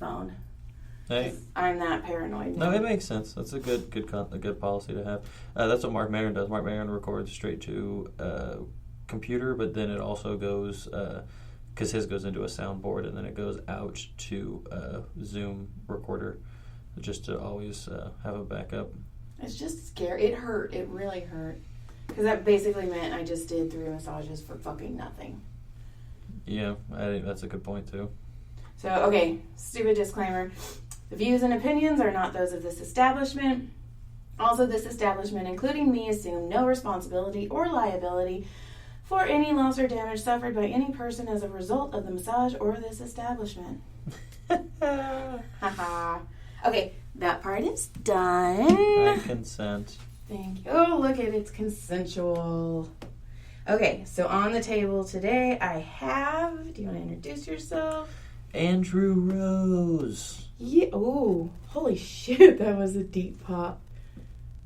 phone. Hey. I'm that paranoid now. No, it makes sense. That's a good policy to have. That's what Mark Maron does. Mark Maron records straight to computer, but then it also goes, because his goes into a soundboard, and then it goes out to Zoom recorder, just to always have a backup. It's just scary. It hurt. It really hurt. Because that basically meant I just did 3 massages for fucking nothing. Yeah, I think that's a good point, too. So, okay, stupid disclaimer. The views and opinions are not those of this establishment. Also, this establishment, including me, assume no responsibility or liability for any loss or damage suffered by any person as a result of the massage or this establishment. Haha. Okay, that part is done. I consent. Thank you. Oh, look at it. It's consensual. Okay, so on the table today I have... Do you want to introduce yourself? Andrew Rose. Yeah. Oh, holy shit. That was a deep pop.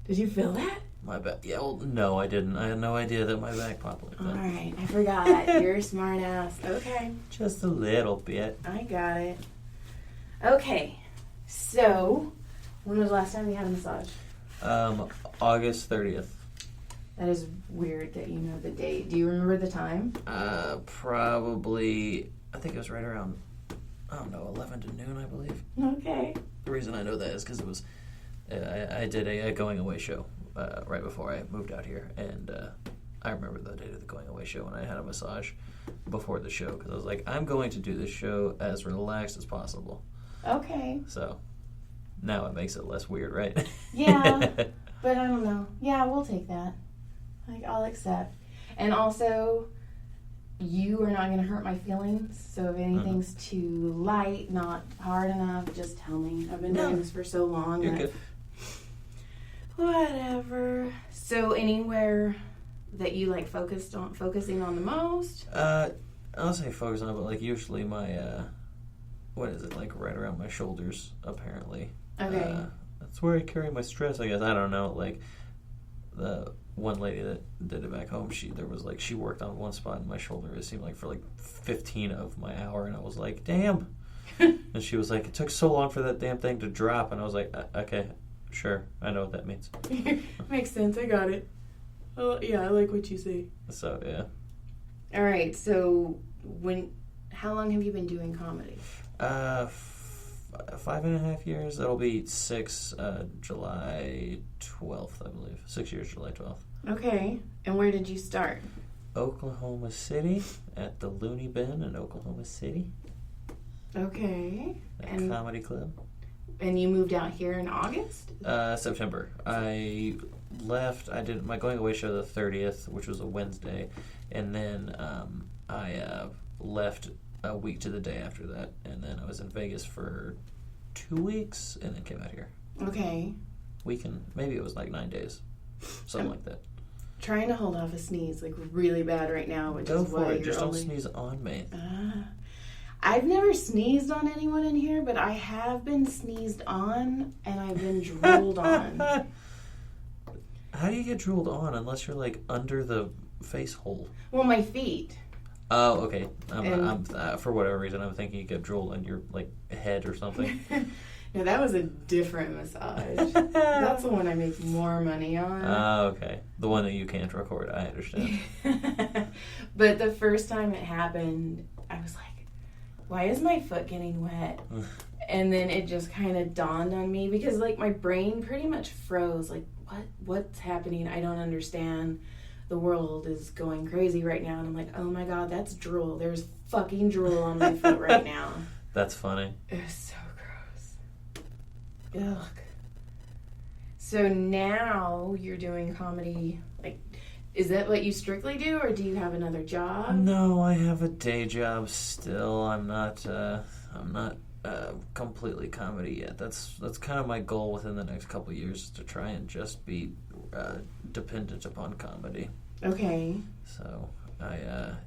Did you feel that? My back. Yeah, well, no, I didn't. I had no idea that my back popped like that. All right, I forgot. You're a smart ass. Okay. Just a little bit. I got it. Okay. So, when was the last time you had a massage? August 30th. That is weird that you know the date. Do you remember the time? Probably, I think it was right around, I don't know, 11 to noon, I believe. Okay. The reason I know that is because it was, I did a going away show right before I moved out here, and I remember the date of the going away show when I had a massage before the show, because I was like, I'm going to do this show as relaxed as possible. Okay. So, now it makes it less weird, right? Yeah, but I don't know. Yeah, we'll take that. Like, I'll accept. And also, you are not going to hurt my feelings. So if anything's too light, not hard enough, just tell me. I've been doing this for so long. You're good. Whatever. So anywhere that you like focusing on the most? I'll say focus on it, but like usually my, what is it, like right around my shoulders, apparently. Okay. That's where I carry my stress, I guess. I don't know. Like, the one lady that did it back home, she worked on one spot in my shoulder, it seemed like, for like 15 of my hour, and I was like, damn. And she was like, it took so long for that damn thing to drop, and I was like, okay, sure, I know what that means. Makes sense, I got it. Oh, yeah, I like what you say. So, yeah. All right, so how long have you been doing comedy? 5.5 years. It'll be 6 July 12th, I believe. 6 years, July 12th. Okay. And where did you start? Oklahoma City, at the Looney Bin in Oklahoma City. Okay. And comedy club. And you moved out here in August? September. I left. I did my going away show the 30th, which was a Wednesday, and then I left a week to the day after that, and then I was in Vegas for 2 weeks, and then came out here. Okay. Maybe it was like 9 days, something like that. Trying to hold off a sneeze like really bad right now, which Go is for why it. Just don't sneeze on me. I've never sneezed on anyone in here, but I have been sneezed on, and I've been drooled on. How do you get drooled on unless you're like under the face hole? Well, my feet. Oh, okay. I'm for whatever reason, I'm thinking you get drooled on your like head or something. No, that was a different massage. That's the one I make more money on. Oh, okay. The one that you can't record, I understand. But the first time it happened, I was like, why is my foot getting wet? And then it just kind of dawned on me, because like my brain pretty much froze. Like, what's happening? I don't understand. The world is going crazy right now. And I'm like, oh my God, that's drool. There's fucking drool on my foot right now. That's funny. It's so gross. Ugh. So now you're doing comedy, like, is that what you strictly do, or do you have another job? No, I have a day job still. I'm not completely comedy yet. That's kind of my goal within the next couple of years, to try and just be dependent upon comedy. Okay. So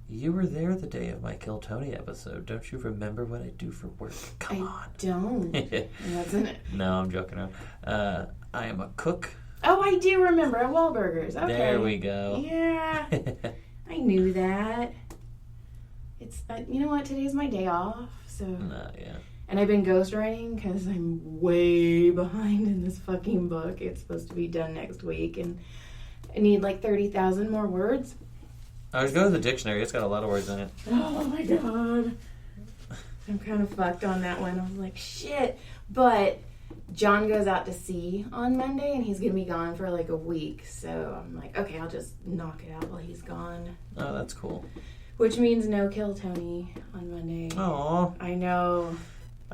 you were there the day of my Kill Tony episode. Don't you remember what I do for work? Come on. Don't. Wasn't it? No, I'm joking around. I am a cook. Oh, I do remember at Wahlburgers. Okay. There we go. Yeah. I knew that. It's you know what? Today's my day off, so. No, yeah. And I've been ghostwriting because I'm way behind in this fucking book. It's supposed to be done next week, and I need like 30,000 more words. I was going to the dictionary. It's got a lot of words in it. Oh my god. I'm kind of fucked on that one. I was like, shit. But John goes out to sea on Monday, and he's going to be gone for like a week. So I'm like, okay, I'll just knock it out while he's gone. Oh, that's cool. Which means no Kill Tony on Monday. Aw. I know.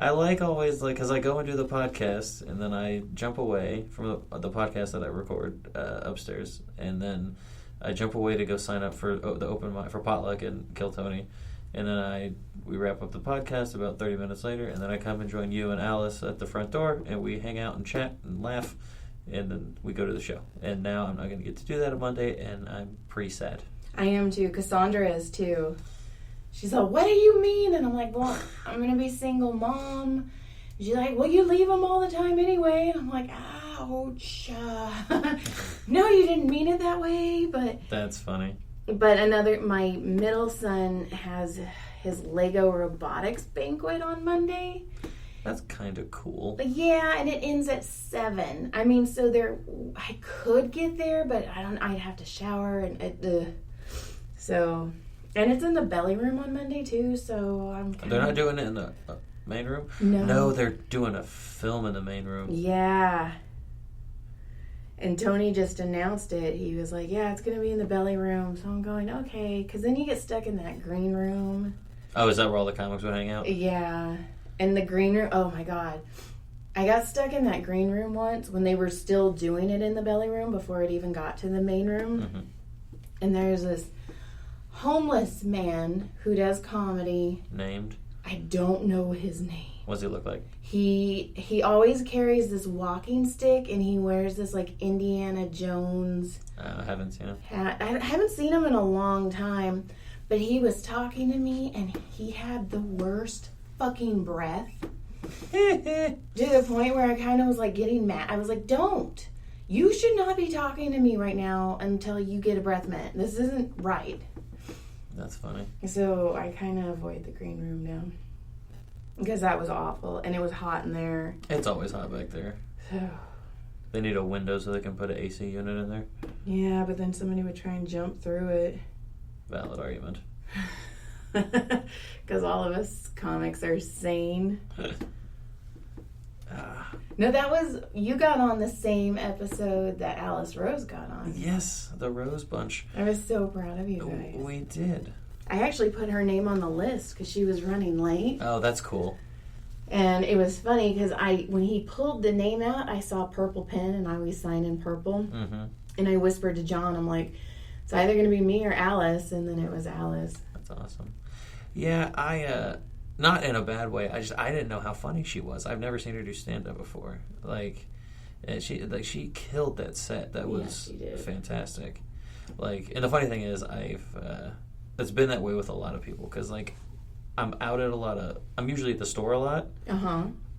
I like always, like, because I go and do the podcast, and then I jump away from the podcast that I record upstairs, and then I jump away to go sign up for the open mic for Potluck and Kill Tony, and then we wrap up the podcast about 30 minutes later, and then I come and join you and Alice at the front door, and we hang out and chat and laugh, and then we go to the show. And now I'm not going to get to do that on Monday, and I'm pretty sad. I am too. Cassandra is too. She's like, what do you mean? And I'm like, well, I'm going to be single mom. She's like, well, you leave them all the time anyway. And I'm like, ouch. No, you didn't mean it that way. But that's funny. But my middle son has his Lego robotics banquet on Monday. That's kind of cool. But yeah, and it ends at 7. I mean, so I could get there, but I'd have to shower and so. And it's in the belly room on Monday, too, so I'm kind They're not doing it in the main room? No. No, they're doing a film in the main room. Yeah. And Tony just announced it. He was like, yeah, it's going to be in the belly room. So I'm going, okay. Because then you get stuck in that green room. Oh, is that where all the comics would hang out? Yeah. And the green room, oh, my God. I got stuck in that green room once when they were still doing it in the belly room before it even got to the main room. Mm-hmm. And there's this homeless man who does comedy. Named? I don't know his name. What does he look like? He always carries this walking stick, and he wears this like Indiana Jones. I haven't seen him. Hat. I haven't seen him in a long time, but he was talking to me, and he had the worst fucking breath. To the point where I kind of was like getting mad. I was like, don't. You should not be talking to me right now until you get a breath mint. This isn't right. That's funny. So I kind of avoid the green room now. Because that was awful. And it was hot in there. It's always hot back there. So. They need a window so they can put an AC unit in there. Yeah, but then somebody would try and jump through it. Valid argument. Because all of us comics are sane. No, you got on the same episode that Alice Rose got on. Yes, the Rose Bunch. I was so proud of you guys. We did. I actually put her name on the list because she was running late. Oh, that's cool. And it was funny because when he pulled the name out, I saw a purple pen, and I always sign in purple. Mm-hmm. And I whispered to John, I'm like, it's either going to be me or Alice, and then it was Alice. That's awesome. Yeah, I not in a bad way. I didn't know how funny she was. I've never seen her do stand-up before. She killed that set. That was fantastic. And the funny thing is, it's been that way with a lot of people because I'm out at I'm usually at the store a lot.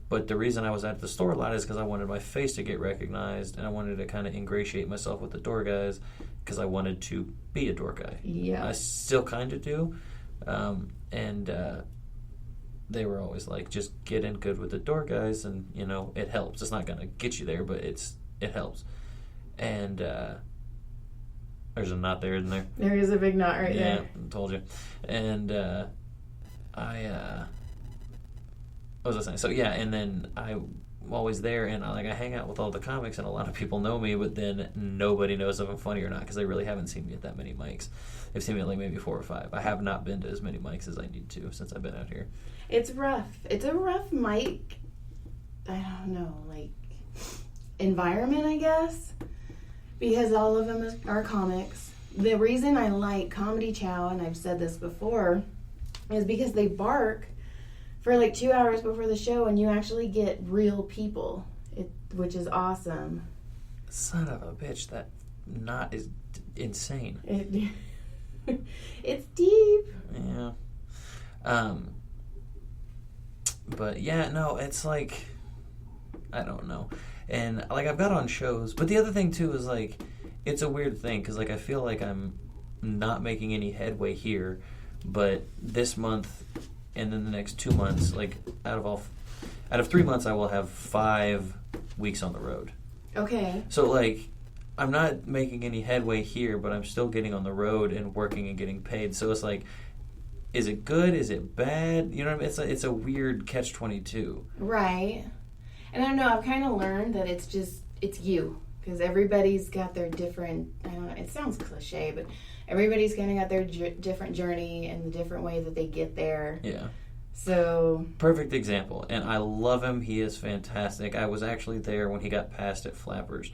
But the reason I was at the store a lot is because I wanted my face to get recognized, and I wanted to kind of ingratiate myself with the door guys because I wanted to be a door guy. Yeah, I still kind of do. They were always like, just get in good with the door guys, and it helps. It's not gonna get you there, but it helps. And there's a knot there, isn't there? There is a big knot right there. Yeah, I told you. And what was I saying? So yeah, and then I'm always there, and I hang out with all the comics, and a lot of people know me, but then nobody knows if I'm funny or not because they really haven't seen me at that many mics. They've seen me at maybe 4 or 5. I have not been to as many mics as I need to since I've been out here. It's rough. It's a rough mic, I don't know, environment, I guess, because all of them are comics. The reason I like Comedy Chow, and I've said this before, is because they bark for 2 hours before the show, and you actually get real people, which is awesome. Son of a bitch, that knot is insane. It's deep. Yeah. But yeah, no, it's I don't know. And I've got on shows, but the other thing too is it's a weird thing because I feel like I'm not making any headway here, but this month and then the next 2 months, out of all out of 3 months, I will have 5 weeks on the road. Okay. So, like, I'm not making any headway here, but I'm still getting on the road and working and getting paid. So it's like, is it good? Is it bad? You know what I mean? It's a weird catch-22. Right. And I don't know, I've kind of learned that it's you. Because everybody's got their different, I don't know, it sounds cliche, but everybody's kind of got their different journey and the different way that they get there. Yeah. So. Perfect example. And I love him. He is fantastic. I was actually there when he got passed at Flappers.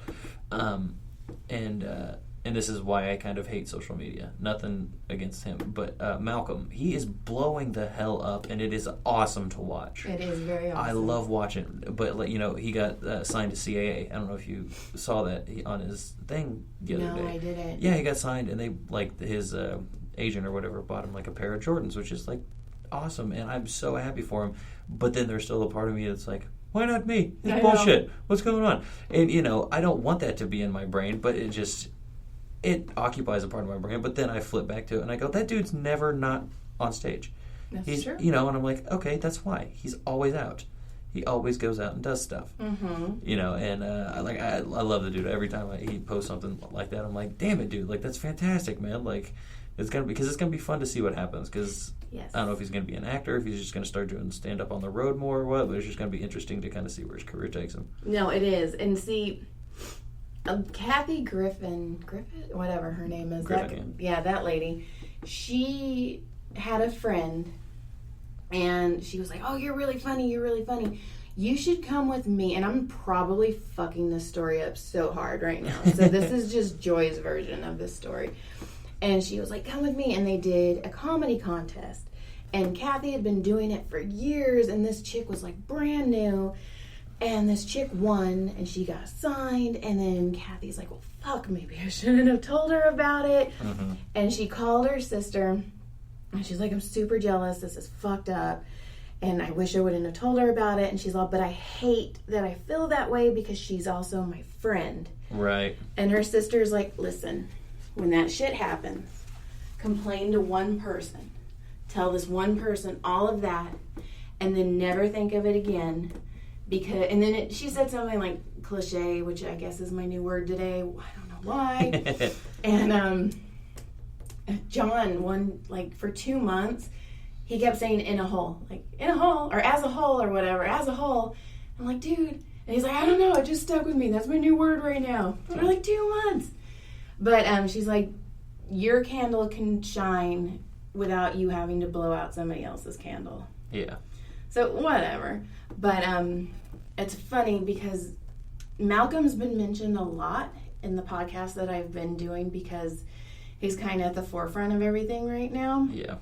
And this is why I kind of hate social media. Nothing against him. But Malcolm, he is blowing the hell up, and it is awesome to watch. It is very awesome. I love watching. But, you know, he got signed to CAA. I don't know if you saw that on his thing the other day. No, I didn't. Yeah, he got signed, and they, like, his agent or whatever bought him, like, a pair of Jordans, which is, like, awesome. And I'm so happy for him. But then there's still a part of me that's like, why not me? It's bullshit. What's going on? And, you know, I don't want that to be in my brain, but it occupies a part of my brain. But then I flip back to it and I go, that dude's never not on stage. That's true. You know, and I'm like, okay, that's why. He's always out. He always goes out and does stuff. Mm-hmm. You know, and I love the dude. Every time he posts something like that, I'm like, damn it, dude. Like, that's fantastic, man. Like, it's gonna be fun to see what happens. Because yes. I don't know if he's gonna be an actor, if he's just gonna start doing stand up on the road more or what. But it's just gonna be interesting to kind of see where his career takes him. No, it is. And see, Kathy Griffin, whatever her name is. Griffin, that lady. She had a friend, and she was like, "Oh, you're really funny. You're really funny. You should come with me." And I'm probably fucking this story up so hard right now. So this is just Joy's version of this story. And she was like, "Come with me." And they did a comedy contest. And Kathy had been doing it for years, and this chick was like brand new. And this chick won, and she got signed. And then Kathy's like, well, fuck, maybe I shouldn't have told her about it. Mm-hmm. And she called her sister, and she's like, I'm super jealous. This is fucked up. And I wish I wouldn't have told her about it. And she's like, but I hate that I feel that way because she's also my friend. Right. And her sister's like, listen, when that shit happens, complain to one person. Tell this one person all of that, and then never think of it again. Because, and then she said something like cliche, which I guess is my new word today. I don't know why. And John, for 2 months, he kept saying in a hole, like in a hole, or as a whole, or whatever, as a whole. I'm like, dude. And he's like, I don't know, it just stuck with me. That's my new word right now. For like 2 months. But she's like, your candle can shine without you having to blow out somebody else's candle. Yeah. So, whatever. But it's funny because Malcolm's been mentioned a lot in the podcast that I've been doing because he's kind of at the forefront of everything right now. Yeah.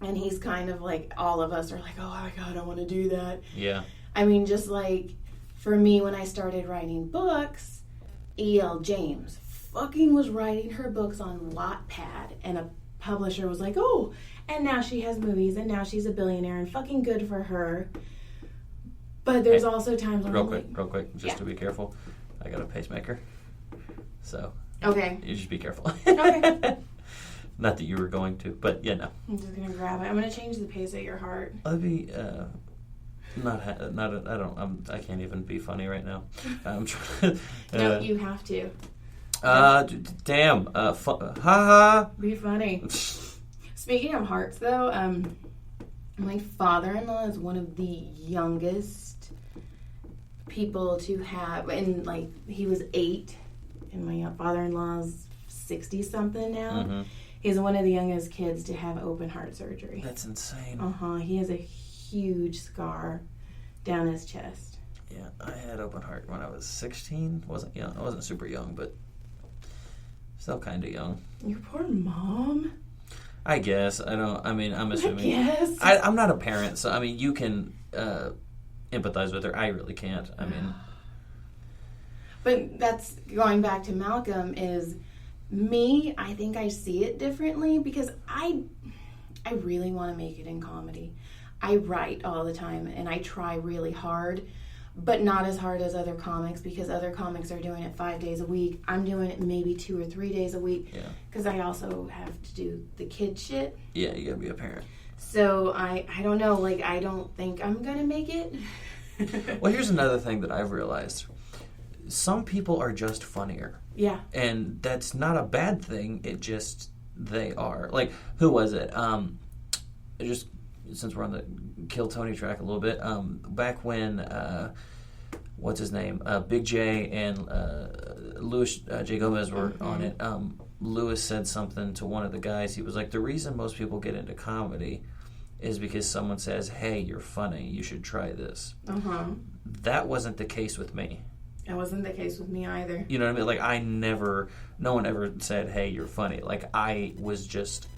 And he's kind of like, all of us are like, oh my God, I want to do that. Yeah. I mean, just like, for me, when I started writing books, E.L. James fucking was writing her books on Wattpad, and a publisher was like, oh, and now she has movies, and now she's a billionaire, and fucking good for her. But there's also times when real quick, just to be careful. I got a pacemaker, so okay, you just be careful. Okay. Not that you were going to, but yeah, no. I'm just gonna grab it. I'm gonna change the pace at your heart. I'd be I can't even be funny right now. I'm trying. No, you have to. Damn. Ha. Be funny. Speaking of hearts, though, my father-in-law is one of the youngest people to have, and like he was 8, and my father-in-law's 60-something now. Mm-hmm. He's one of the youngest kids to have open heart surgery. That's insane. He has a huge scar down his chest. Yeah, I had open heart when I was 16. Wasn't young. I wasn't super young, but still kind of young. Your poor mom. I guess. I'm assuming. I guess. I'm not a parent, so, I mean, you can empathize with her. I really can't. I mean. But that's going back to Malcolm is me. I think I see it differently because I really want to make it in comedy. I write all the time, and I try really hard, but not as hard as other comics because other comics are doing it 5 days a week. I'm doing it maybe 2 or 3 days a week because I also have to do the kid shit. Yeah, you gotta be a parent. So I don't know. Like, I don't think I'm gonna make it. Well, here's another thing that I've realized. Some people are just funnier. Yeah. And that's not a bad thing. It just, they are. Like, who was it? Just, since we're on the Kill Tony track a little bit, back when, what's his name? Big J and Louis J. Gomez were on it. Louis said something to one of the guys. He was like, the reason most people get into comedy is because someone says, hey, you're funny, you should try this. That wasn't the case with me. That wasn't the case with me either. You know what I mean? Like, no one ever said, hey, you're funny. Like, I listened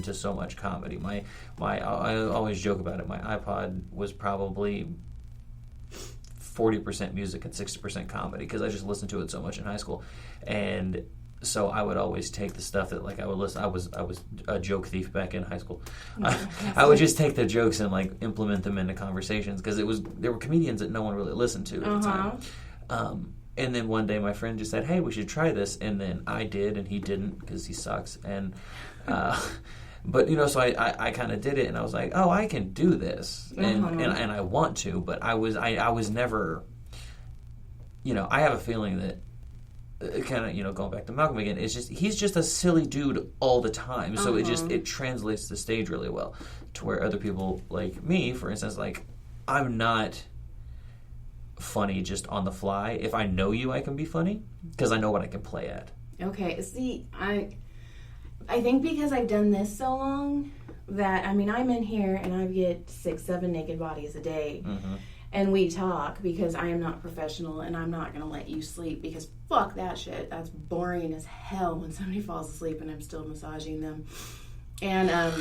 to so much comedy. I always joke about it. My iPod was probably 40% music and 60% comedy because I just listened to it so much in high school. And so I would always take the stuff that, like, I would listen. I was a joke thief back in high school. I would just take the jokes and, like, implement them into conversations because there were comedians that no one really listened to at the time. And then one day my friend just said, hey, we should try this. And then I did, and he didn't because he sucks. And but, you know, so I kind of did it, and I was like, oh, I can do this. And I want to, but I was never, you know, I have a feeling that kind of, you know, going back to Malcolm again, it's just, he's just a silly dude all the time. So it translates to the stage really well to where other people like me, for instance, like, I'm not funny just on the fly. If I know you, I can be funny because I know what I can play at. Okay. See, I think because I've done this so long that, I mean, I'm in here and I get 6-7 naked bodies a day. And we talk because I am not professional and I'm not going to let you sleep because fuck that shit. That's boring as hell when somebody falls asleep and I'm still massaging them. And I'll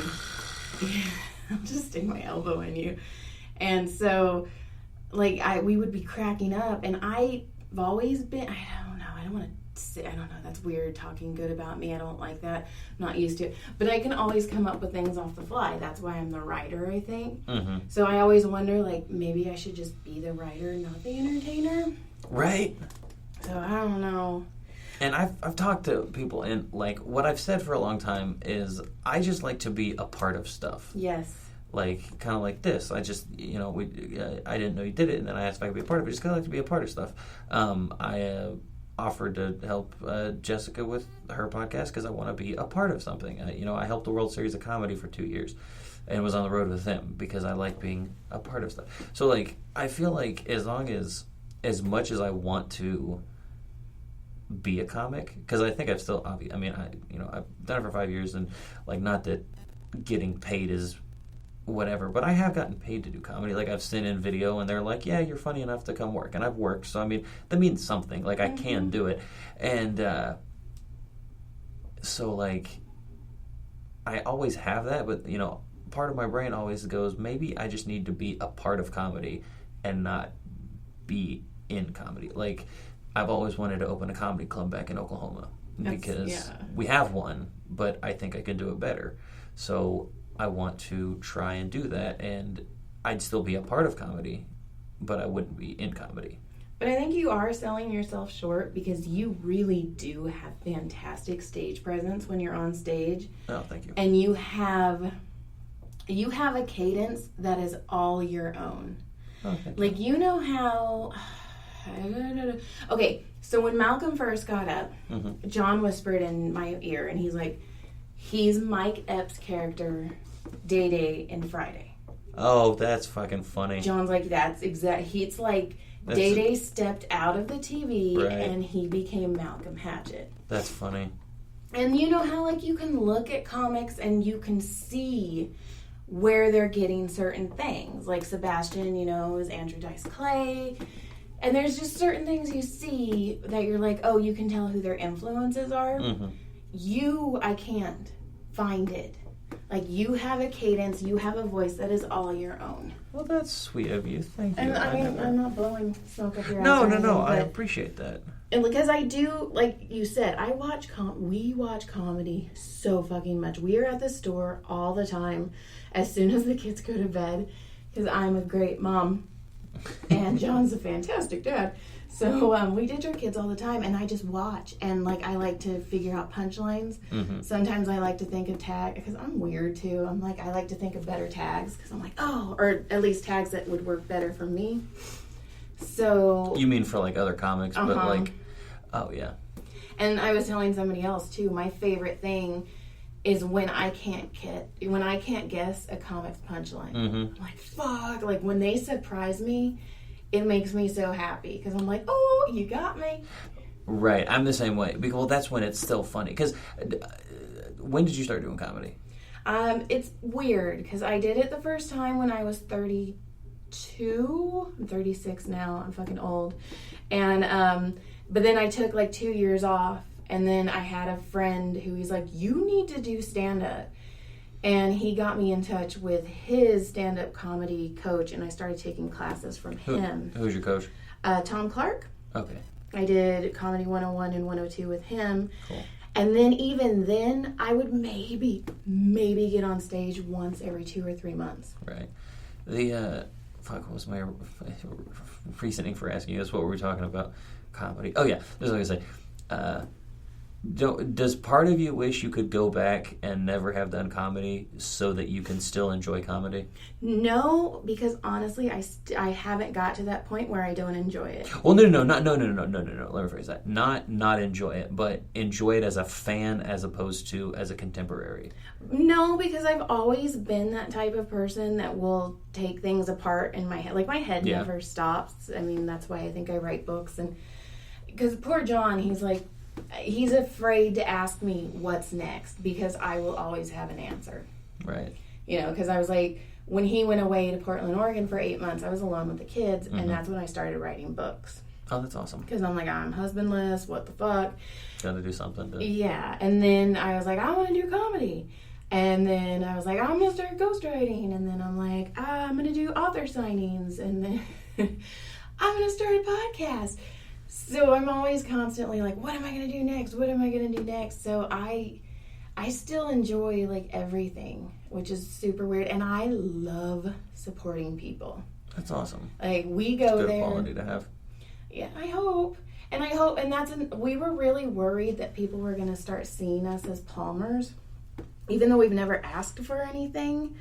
just stick my elbow in you. And so, like, we would be cracking up, and I've always been, I don't want to say, I don't know, that's weird talking good about me. I don't like that. I'm not used to it. But I can always come up with things off the fly. That's why I'm the writer, I think. So I always wonder, like, maybe I should just be the writer, not the entertainer. Right. So I don't know. And I've talked to people, and, like, what I've said for a long time is I just like to be a part of stuff. Yes. Like, kind of like this. I just, you know, I didn't know you did it, and then I asked if I could be a part of it. Just kind of like to be a part of stuff. I offered to help Jessica with her podcast because I want to be a part of something. You know, I helped the World Series of Comedy for 2 years and was on the road with them because I like being a part of stuff. So, like, I feel like as much as I want to be a comic, because I think I've still, I mean, I've done it for 5 years, and, like, not that getting paid is whatever, but I have gotten paid to do comedy. Like, I've sent in video and they're like, yeah, you're funny enough to come work, and I've worked, so I mean, that means something. Like, I can do it. And so, like, I always have that, but, you know, part of my brain always goes, maybe I just need to be a part of comedy and not be in comedy. Like, I've always wanted to open a comedy club back in Oklahoma because we have one, but I think I can do it better. So I want to try and do that, and I'd still be a part of comedy, but I wouldn't be in comedy. But I think you are selling yourself short because you really do have fantastic stage presence when you're on stage. Oh, thank you. And you have a cadence that is all your own. Oh, thank like, you know how... Okay, so when Malcolm first got up, John whispered in my ear, and he's like, he's Mike Epps' character, Day Day in Friday. Oh, that's fucking funny. John's like, that's exact. It's like Day Day stepped out of the TV and he became Malcolm Hatchett. That's funny. And you know how, like, you can look at comics and you can see where they're getting certain things. Like Sebastian, you know, is Andrew Dice Clay. And there's just certain things you see that you're like, oh, you can tell who their influences are. I can't find it. Like, you have a cadence, you have a voice that is all your own. Well, that's sweet of you. Thank you. And I mean, I'm not blowing smoke up your ass. No. I appreciate that. And because I do, like you said, we watch comedy so fucking much. We are at the store all the time as soon as the kids go to bed because I'm a great mom. And John's a fantastic dad. So we ditch our kids all the time, and I just watch. And, like, I like to figure out punchlines. Mm-hmm. Sometimes I like to think of tags, because I'm weird, too. I'm like, I like to think of better tags, because I'm like, oh, or at least tags that would work better for me. So... You mean for, like, other comics, but, like... Oh, yeah. And I was telling somebody else, too, my favorite thing is when I can't guess a comic's punchline. Mm-hmm. I'm like, fuck. Like, when they surprise me, it makes me so happy. Because I'm like, oh, you got me. Right. I'm the same way. Because, well, that's when it's still funny. Because when did you start doing comedy? It's weird. Because I did it the first time when I was 32. I'm 36 now. I'm fucking old. And, but then I took, like, 2 years off. And then I had a friend who he's like, you need to do stand-up. And he got me in touch with his stand-up comedy coach, and I started taking classes from him. Who's your coach? Tom Clark. Okay. I did Comedy 101 and 102 with him. Cool. And then even then, I would maybe get on stage once every 2 or 3 months. Right. The, what was my reasoning for asking you this? What were we talking about? Comedy. Oh, yeah. This is what I was going to say. Does part of you wish you could go back and never have done comedy so that you can still enjoy comedy? No, because honestly, I haven't got to that point where I don't enjoy it. Well, no. Let me rephrase that. Not enjoy it, but enjoy it as a fan as opposed to as a contemporary. No, because I've always been that type of person that will take things apart in my head. Like, my head never stops. I mean, that's why I think I write books. And because poor John, he's afraid to ask me what's next because I will always have an answer. Right. You know, because I was like, when he went away to Portland, Oregon for 8 months, I was alone with the kids, and that's when I started writing books. Oh, that's awesome. Because I'm like, I'm husbandless, what the fuck? Gotta do something. Yeah, and then I was like, I want to do comedy. And then I was like, I'm going to start ghostwriting. And then I'm like, I'm going to do author signings. And then I'm going to start a podcast. So I'm always constantly like, what am I going to do next? What am I going to do next? So I still enjoy, like, everything, which is super weird. And I love supporting people. That's awesome. Like, we go it's good there. Quality to have. Yeah, I hope. And we were really worried that people were going to start seeing us as Palmers. Even though we've never asked for anything,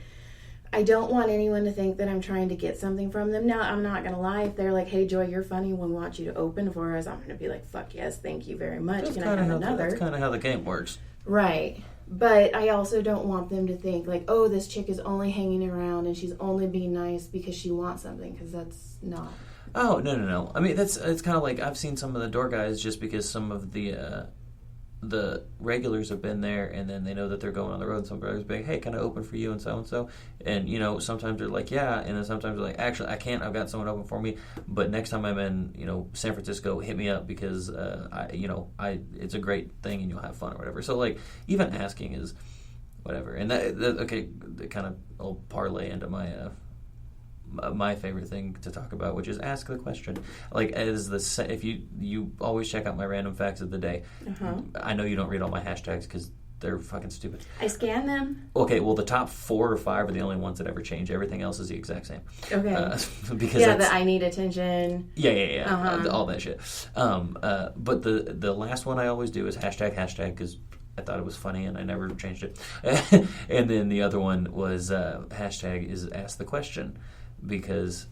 I don't want anyone to think that I'm trying to get something from them. Now, I'm not going to lie. If they're like, hey, Joy, you're funny, we want you to open for us, I'm going to be like, fuck yes, thank you very much. Can I have another? That's kind of how the game works. Right. But I also don't want them to think like, oh, this chick is only hanging around and she's only being nice because she wants something, because that's not. Oh, no. I mean, it's kind of like I've seen some of the door guys just because some of the regulars have been there, and then they know that they're going on the road, and some brothers be like, hey, can I open for you and so, and you know, sometimes they're like, yeah, and then sometimes they're like, actually, I can't, I've got someone open for me, but next time I'm in, you know, San Francisco, hit me up because it's a great thing and you'll have fun or whatever. So like, even asking is whatever. And that kind of will parlay into my favorite thing to talk about, which is ask the question. Like, if you always check out my random facts of the day. I know you don't read all my hashtags because they're fucking stupid. I scan them. Okay, well, the top 4 or 5 are the only ones that ever change. Everything else is the exact same. Okay. Because that I need attention. Yeah. All that shit. But the last one I always do is hashtag because I thought it was funny and I never changed it. And then the other one was hashtag is ask the question. Because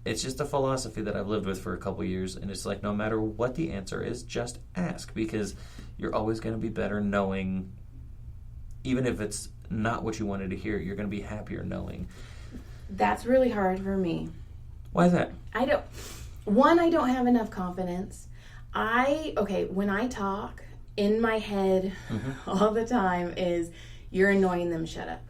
it's just a philosophy that I've lived with for a couple years, and it's like, no matter what the answer is, just ask, because you're always going to be better knowing, even if it's not what you wanted to hear, you're going to be happier knowing. That's really hard for me. Why is that? I don't have enough confidence. When I talk, in my head all the time is, you're annoying them, shut up.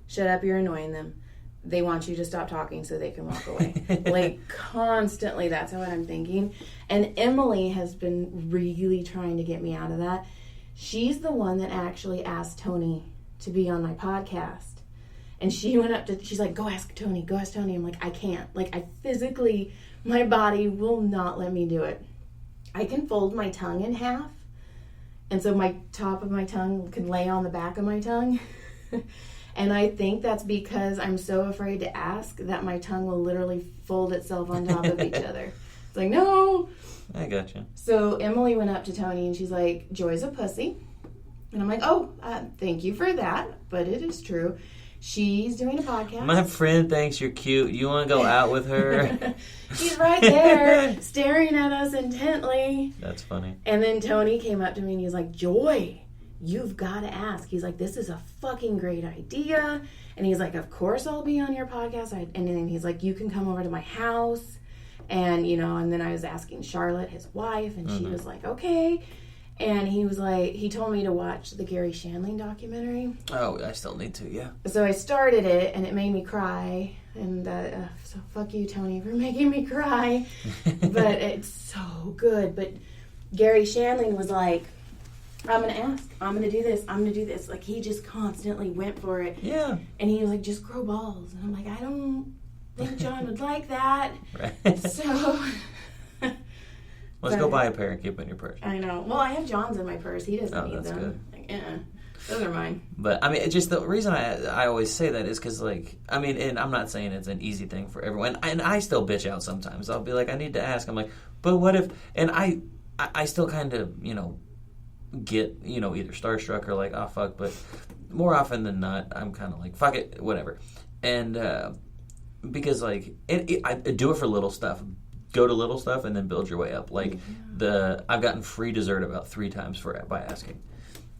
Shut up, you're annoying them. They want you to stop talking so they can walk away. Like, constantly, that's what I'm thinking. And Emily has been really trying to get me out of that. She's the one that actually asked Tony to be on my podcast. And she went up to, she's like, go ask Tony. I'm like, I can't. Like, I physically, my body will not let me do it. I can fold my tongue in half. And so my top of my tongue can lay on the back of my tongue. And I think that's because I'm so afraid to ask that my tongue will literally fold itself on top of each other. It's like, no. I got you. So Emily went up to Tony and she's like, Joy's a pussy. And I'm like, oh, thank you for that. But it is true. She's doing a podcast. My friend thinks you're cute. You want to go out with her? She's right there staring at us intently. That's funny. And then Tony came up to me and he's like, Joy, you've got to ask. He's like, this is a fucking great idea. And he's like, of course I'll be on your podcast. And then he's like, you can come over to my house. And, and then I was asking Charlotte, his wife, and she was like, okay. And he was like, he told me to watch the Gary Shandling documentary. Oh, I still need to, yeah. So I started it, and it made me cry. And so fuck you, Tony, for making me cry. But it's so good. But Gary Shandling was like, I'm going to ask. I'm going to do this. I'm going to do this. Like, he just constantly went for it. Yeah. And he was like, just grow balls. And I'm like, I don't think John would like that. Right. So... Let's go buy a pair and keep them in your purse. I know. Well, I have John's in my purse. He doesn't need them. That's good. Like, those are mine. But, I mean, it's just the reason I always say that is because, like, I mean, and I'm not saying it's an easy thing for everyone. And I still bitch out sometimes. I'll be like, I need to ask. I'm like, but what if... And I still kind of, get, either starstruck or like, oh, fuck. But more often than not, I'm kind of like, fuck it, whatever. And because, like, I do it for little stuff. Go to little stuff and then build your way up. Like I've gotten free dessert about 3 times by asking.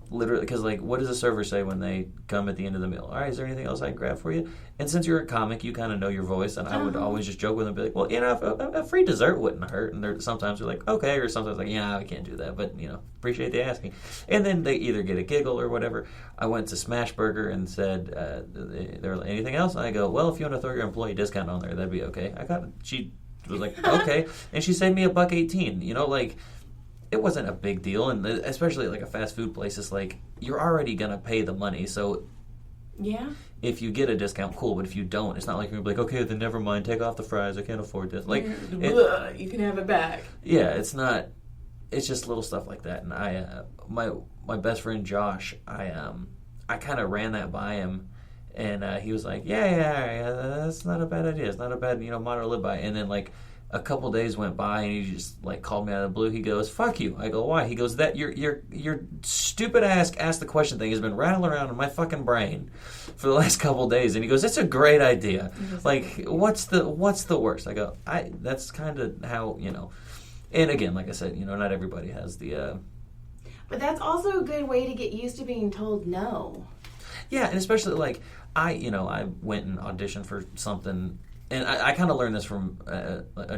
Literally, because like, what does the server say when they come at the end of the meal? All right, is there anything else I can grab for you? And since you're a comic, you kind of know your voice, and I would always just joke with them, and be like, well, a free dessert wouldn't hurt. And sometimes they're like, okay, or sometimes like, yeah, I can't do that, but appreciate the asking. And then they either get a giggle or whatever. I went to Smashburger and said, "There anything else?" And I go, well, if you want to throw your employee discount on there, that'd be okay. She was like, okay, and she saved me $1.18. Like, it wasn't a big deal, and especially like a fast food place, it's like you're already gonna pay the money, so yeah. If you get a discount, cool. But if you don't, it's not like you're gonna be like, okay, then never mind, take off the fries. I can't afford this. Like, you can have it back. Yeah, it's not. It's just little stuff like that. And I, my best friend Josh, I kind of ran that by him. And he was like, yeah, that's not a bad idea. It's not a bad, motto to live by. And then, like, a couple days went by, and he just, like, called me out of the blue. He goes, fuck you. I go, why? He goes, that your stupid ask the question thing has been rattling around in my fucking brain for the last couple days. And he goes, it's a great idea. Like, what's the worst? I go, that's kind of how, And again, like I said, not everybody has the... But that's also a good way to get used to being told no. Yeah, and especially, like, I went and auditioned for something, and I kind of learned this from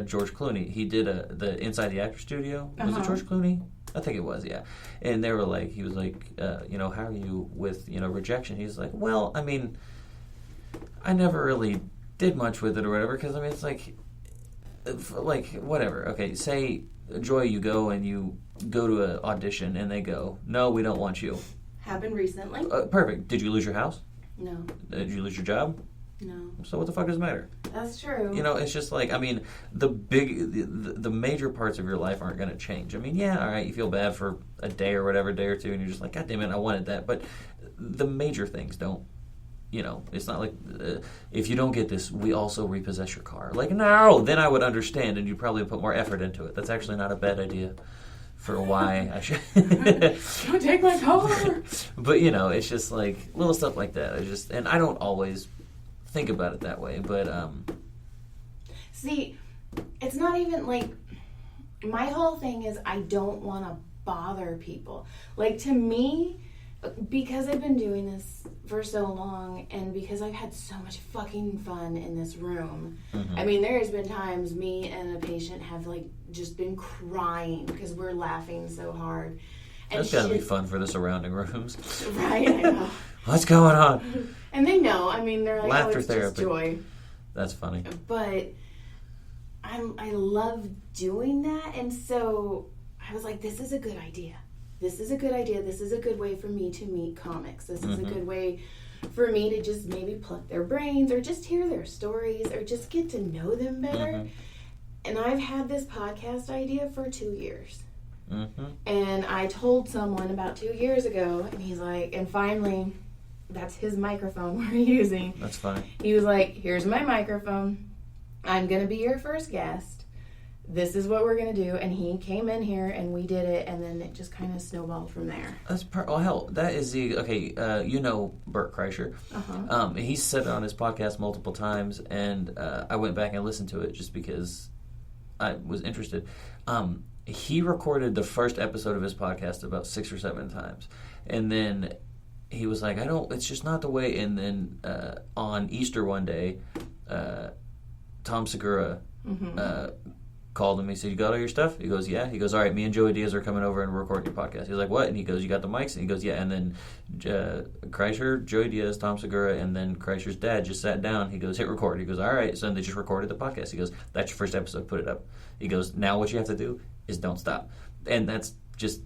George Clooney. He did the Inside the Actor Studio. Was it George Clooney? I think it was, yeah. And they were like, he was like, how are you with, rejection? He's like, well, I mean, I never really did much with it or whatever, because, I mean, it's like, whatever. Okay, say, Joy, you go and you go to an audition, and they go, no, we don't want you. Happened recently. Perfect. Did you lose your house? No. Did you lose your job? No. So what the fuck does it matter? That's true. It's just like, I mean, the major parts of your life aren't going to change. I mean, yeah, all right, you feel bad for a day or whatever, day or two, and you're just like, God damn it, I wanted that. But the major things don't, it's not like, if you don't get this, we also repossess your car. Like, no, then I would understand, and you'd probably put more effort into it. That's actually not a bad idea. For why I should don't take my car. But it's just like little stuff like that. And I don't always think about it that way. But see, it's not even like my whole thing is I don't want to bother people. Like, to me, because I've been doing this for so long, and because I've had so much fucking fun in this room. I mean, there's been times me and a patient have like just been crying because we're laughing so hard. And that's gotta be fun for the surrounding rooms. Right, I know. What's going on? And they know. I mean, they're like, laughter it's therapy. Just joy. That's funny. But I love doing that, and so I was like, this is a good idea. This is a good idea. This is a good way for me to meet comics. This is a good way for me to just maybe pluck their brains or just hear their stories or just get to know them better. And I've had this podcast idea for 2 years. And I told someone about 2 years ago, and he's like, and finally that's his microphone we're using. That's funny. He was like, here's my microphone. I'm going to be your first guest. This is what we're going to do. And he came in here and we did it. And then it just kind of snowballed from there. Oh, hell, that is the... Okay, you know Bert Kreischer. Uh-huh. He's said it on his podcast multiple times. And I went back and listened to it just because I was interested. He recorded the first episode of his podcast about 6 or 7 times. And then... he was like, it's just not the way. And then on Easter one day, Tom Segura called him. He said, you got all your stuff? He goes, yeah. He goes, all right, me and Joey Diaz are coming over and we're recording your podcast. He was like, what? And he goes, you got the mics? And he goes, yeah. And then Kreischer, Joey Diaz, Tom Segura, and then Kreischer's dad just sat down. He goes, hit record. He goes, all right. So then they just recorded the podcast. He goes, that's your first episode. Put it up. He goes, now what you have to do is don't stop. And that's just...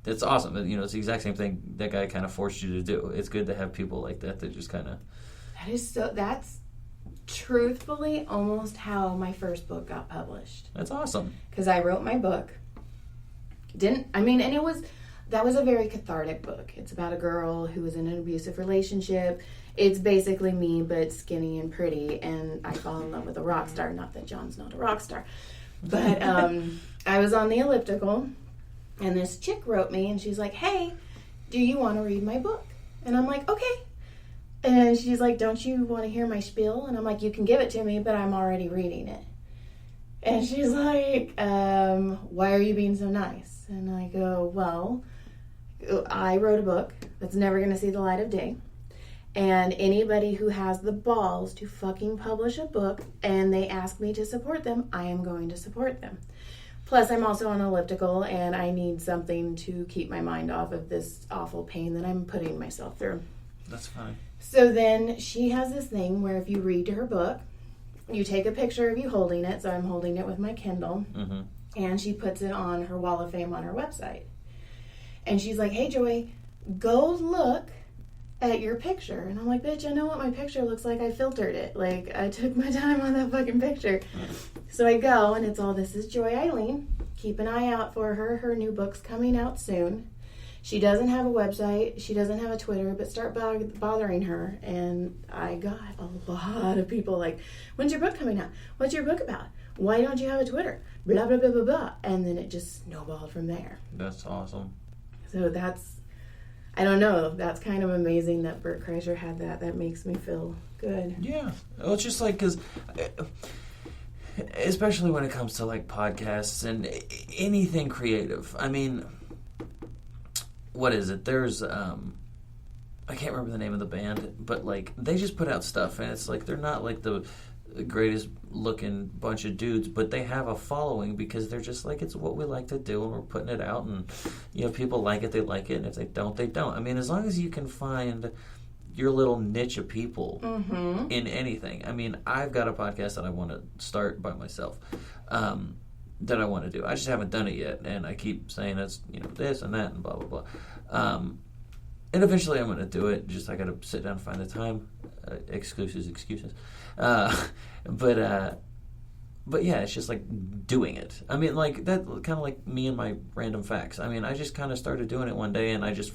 it's awesome. It's the exact same thing that guy kind of forced you to do. It's good to have people like that just kind of... That's truthfully almost how my first book got published. That's awesome. Because I wrote my book. That was a very cathartic book. It's about a girl who was in an abusive relationship. It's basically me, but skinny and pretty, and I fall in love with a rock star. Not that John's not a rock star. But I was on the elliptical... and this chick wrote me, and she's like, hey, do you want to read my book? And I'm like, okay. And she's like, don't you want to hear my spiel? And I'm like, you can give it to me, but I'm already reading it. And she's like, why are you being so nice? And I go, well, I wrote a book that's never going to see the light of day. And anybody who has the balls to fucking publish a book and they ask me to support them, I am going to support them. Plus, I'm also on elliptical, and I need something to keep my mind off of this awful pain that I'm putting myself through. That's fine. So then she has this thing where if you read her book, you take a picture of you holding it. So I'm holding it with my Kindle. Mm-hmm. And she puts it on her Wall of Fame on her website. And she's like, hey, Joy, go look at your picture. And I'm like, bitch, I know what my picture looks like. I filtered it. Like, I took my time on that fucking picture. So I go, and it's all, this is Joy Eileen. Keep an eye out for her. Her new book's coming out soon. She doesn't have a website. She doesn't have a Twitter, but start bothering her. And I got a lot of people like, when's your book coming out? What's your book about? Why don't you have a Twitter? Blah, blah, blah, blah, blah. And then it just snowballed from there. That's awesome. So I don't know. That's kind of amazing that Bert Kreischer had that. That makes me feel good. Yeah. Well, it's just like, because, especially when it comes to like podcasts and anything creative. I mean, what is it? There's, I can't remember the name of the band, but like they just put out stuff, and it's like they're not like the greatest looking bunch of dudes, but they have a following because they're just like, it's what we like to do and we're putting it out, and if people like it, they like it, and if they don't, they don't. I mean, as long as you can find your little niche of people in anything. I mean, I've got a podcast that I want to start by myself, that I want to do. I just haven't done it yet, and I keep saying it's this and that and blah blah blah. And eventually I'm going to do it. Just I got to sit down and find the time. Excuses. But yeah, it's just like doing it. I mean, like that kind of like me and my random facts. I mean, I just kind of started doing it one day, and I just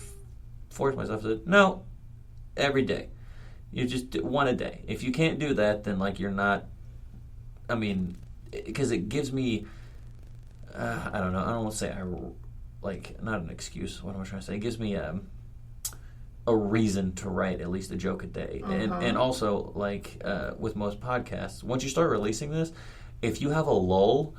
forced myself to no, every day. You just do one a day. If you can't do that, then like you're not. I mean, because it gives me. I don't know. I don't want to say not an excuse. What am I trying to say? It gives me a reason to write at least a joke a day. And also, like, with most podcasts, once you start releasing this, if you have a lull,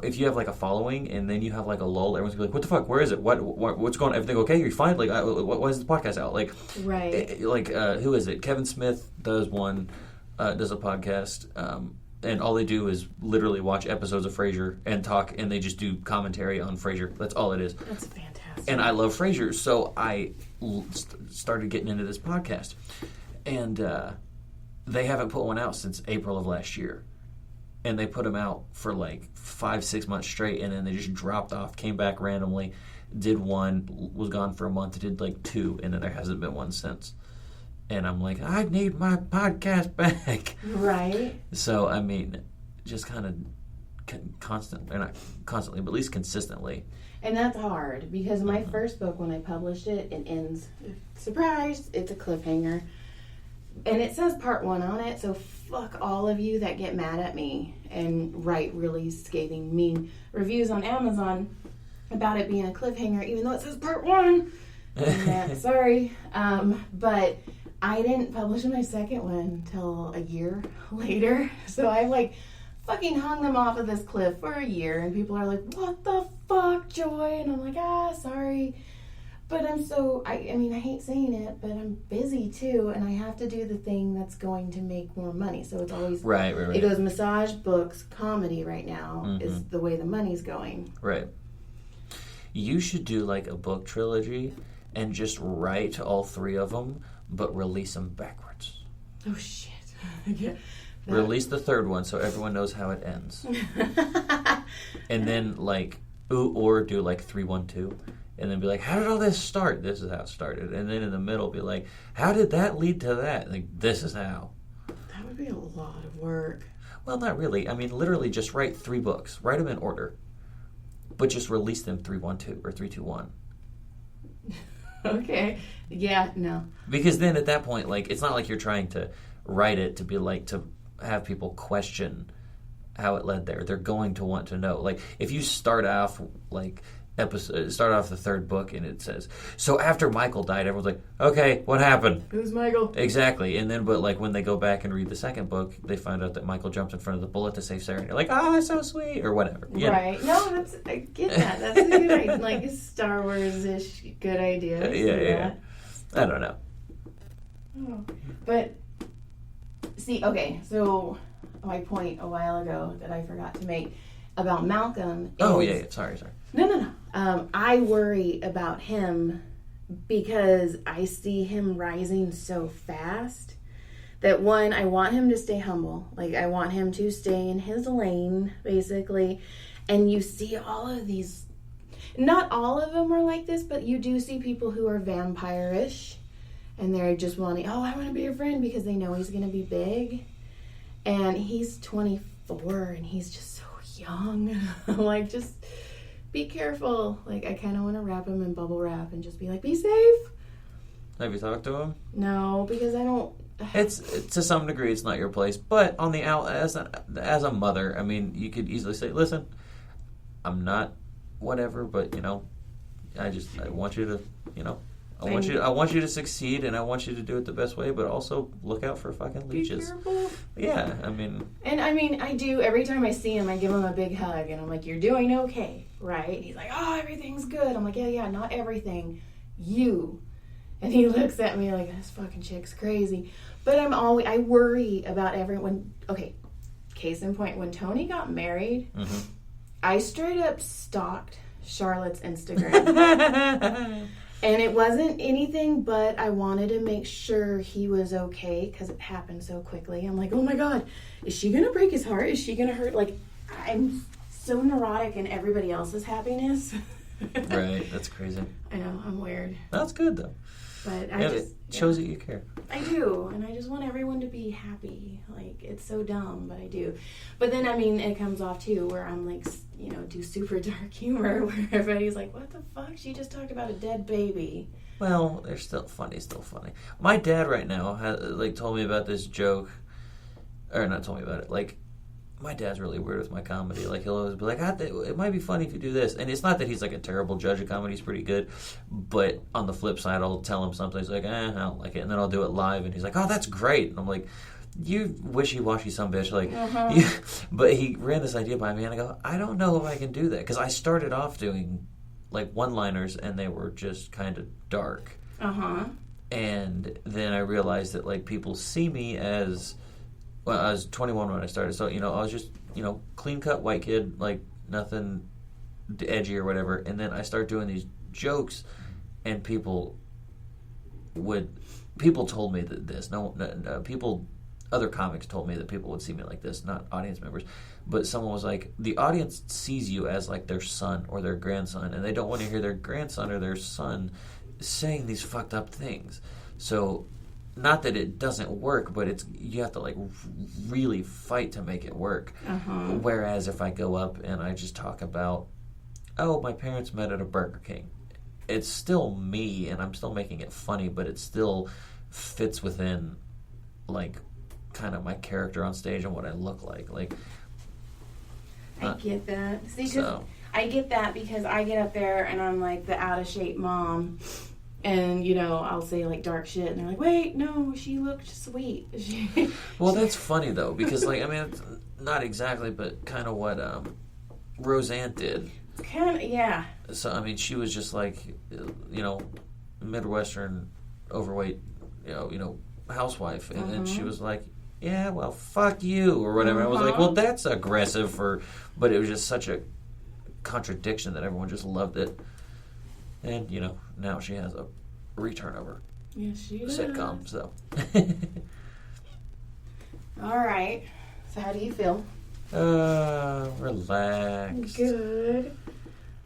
if you have, like, a following, and then you have, like, a lull, everyone's going to be like, what the fuck, where is it? What's going on? Everything okay? You're fine? Like, why is the podcast out? Like, right. Who is it? Kevin Smith does a podcast, and all they do is literally watch episodes of Frasier and talk, and they just do commentary on Frasier. That's all it is. That's fantastic. And I love Frasier, so I started getting into this podcast. And they haven't put one out since April of last year. And they put them out for like 5-6 months straight, and then they just dropped off, came back randomly, did one, was gone for a month, did like 2, and then there hasn't been one since. And I'm like, I need my podcast back. Right. So, I mean, just kind of constantly, not constantly, but at least consistently. And that's hard because my first book, when I published it, it ends, surprise, it's a cliffhanger. And it says part 1 on it, so fuck all of you that get mad at me and write really scathing, mean reviews on Amazon about it being a cliffhanger, even though it says part 1. Sorry. But I didn't publish my second one until a year later. So I like fucking hung them off of this cliff for a year, and people are like, what the fuck, Joy? And I'm like, sorry. But I mean, I hate saying it, but I'm busy too, and I have to do the thing that's going to make more money. So it's always, right. It goes massage, books, comedy right now is the way the money's going. Right. You should do like a book trilogy and just write all 3 of them, but release them backwards. Oh, shit. Yeah. Release the 3rd one so everyone knows how it ends. And then or do 3, 1, 2. And then be like, how did all this start? This is how it started. And then in the middle be like, how did that lead to that? Like, this is how. That would be a lot of work. Well, not really. I mean, literally just write 3 books. Write them in order. But just release them 3, 1, 2 or 3, 2, 1. Okay. Yeah, no. Because then at that point, it's not like you're trying to write it to be to have people question how it led there. They're going to want to know. If you start off start off the 3rd book and it says, so after Michael died, everyone's like, okay, what happened? Who's Michael? Exactly. And then, but when they go back and read the 2nd book, they find out that Michael jumped in front of the bullet to save Sarah. And you're like, that's so sweet, or whatever. Right. No, I get that. That's a good idea. Like a Star Wars-ish good idea. Yeah. I don't know. Oh. But, see, okay, so my point a while ago that I forgot to make about Malcolm is... Sorry. No. I worry about him because I see him rising so fast that, one, I want him to stay humble. I want him to stay in his lane, basically. And you see all of these, not all of them are like this, but you do see people who are vampire-ish. And they're just wanting, I want to be your friend because they know he's going to be big. And he's 24 and he's just so young. Just... be careful. I kind of want to wrap him in bubble wrap and just be like, be safe. Have you talked to him? No, because I don't... It's to some degree, it's not your place. But on the out, as a mother, I mean, you could easily say, listen, I'm not whatever, but, I want you to, I want you to succeed, and I want you to do it the best way, but also look out for fucking leeches. Be careful. Yeah, I mean... And I do, every time I see him, I give him a big hug, and I'm like, you're doing okay, right? He's like, everything's good. I'm like, yeah, not everything. You. And he looks at me like, this fucking chick's crazy. But I worry about everyone. Okay, case in point, when Tony got married, I straight up stalked Charlotte's Instagram. And it wasn't anything, but I wanted to make sure he was okay because it happened so quickly. I'm like, oh my God, is she going to break his heart? Is she going to hurt? I'm so neurotic in everybody else's happiness. Right, that's crazy. I know, I'm weird. That's good, though. But it shows that you care. I do, and I just want everyone to be happy. It's so dumb, but I do. But then, it comes off, too, where I'm do super dark humor, where everybody's like, what the fuck? She just talked about a dead baby. Well, they're still funny. My dad right now has, told me about this joke, or not told me about it, my dad's really weird with my comedy. He'll always be like, it might be funny if you do this. And it's not that he's a terrible judge of comedy. He's pretty good. But on the flip side, I'll tell him something. He's like, I don't like it. And then I'll do it live. And he's like, that's great. And I'm like, you wishy-washy sumbitch. But he ran this idea by me. And I go, I don't know if I can do that. Because I started off doing, one-liners. And they were just kind of dark. And then I realized that, people see me as... Well, I was 21 when I started, so, I was just, clean-cut white kid, nothing edgy or whatever, and then I started doing these jokes, and people told me that this, other comics told me that people would see me like this, not audience members, but someone was like, the audience sees you as, their son or their grandson, and they don't want to hear their grandson or their son saying these fucked up things, so... not that it doesn't work, but you have to like really fight to make it work. Whereas if I go up and I just talk about, oh, my parents met at a Burger King, it's still me and I'm still making it funny, but it still fits within like kind of my character on stage and what I look like. Like, I get that. See, I get that because I get up there and I'm like the out of shape mom, and I'll say like dark shit, and they're like, "Wait, no, she looked sweet." Well, that's funny though, because like, I mean, it's not exactly, but kind of what Roseanne did. Kind of, yeah. So I mean, she was just like, Midwestern, overweight, housewife, and then she was like, yeah, well, fuck you, or whatever. I was like, well, that's aggressive, but it was just such a contradiction that everyone just loved it. And, now she has a return of her sitcom, so. All right. So how do you feel? Relaxed. Good.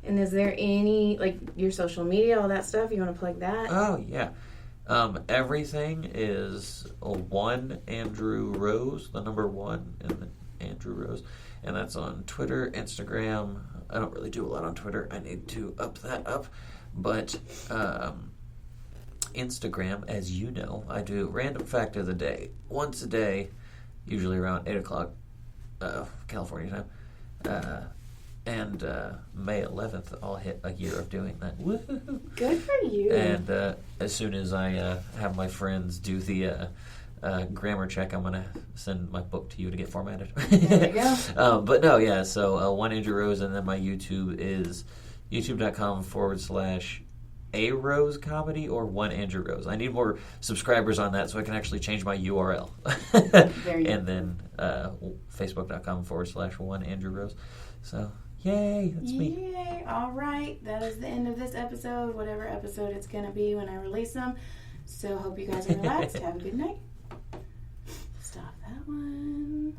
And is there any, like, your social media, all that stuff, you want to plug that? Oh, yeah. Everything is one Andrew Rose, the number 1 and then Andrew Rose, and that's on Twitter, Instagram. I don't really do a lot on Twitter. I need to up that up, but Instagram, as you know, I do random fact of the day once a day, usually around 8 o'clock California time. And May 11th, I'll hit a year of doing that. Woo-hoo-hoo. Good for you. And as soon as I have my friends do the grammar check, I'm going to send my book to you to get formatted. There you go. But no, yeah, so one Andrew Rose, and then my YouTube is youtube.com/A Rose Comedy or one Andrew Rose. I need more subscribers on that so I can actually change my URL. And then facebook.com/one Andrew Rose. So, yay, that's me. Yay, all right. That is the end of this episode, whatever episode it's going to be when I release them. So, hope you guys are relaxed. Have a good night. Stop that one.